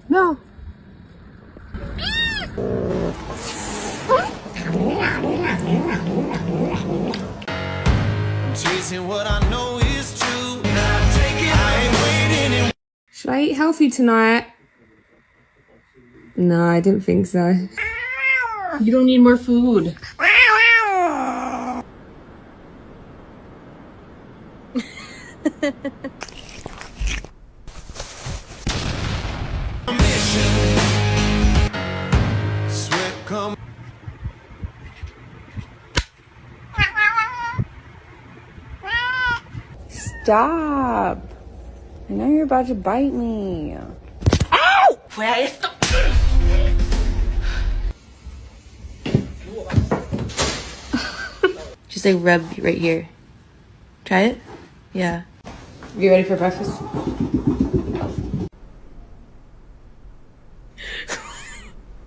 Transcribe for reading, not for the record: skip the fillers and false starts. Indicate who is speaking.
Speaker 1: No.
Speaker 2: Chasing what I know is true. I ain't waiting.
Speaker 1: Should I eat healthy tonight? No, I didn't think so.
Speaker 3: You don't need more food.
Speaker 2: Sweat come.
Speaker 1: Stop. I know you're about to bite me.
Speaker 4: Just like rub right here. Try it? Yeah.
Speaker 1: You ready for breakfast?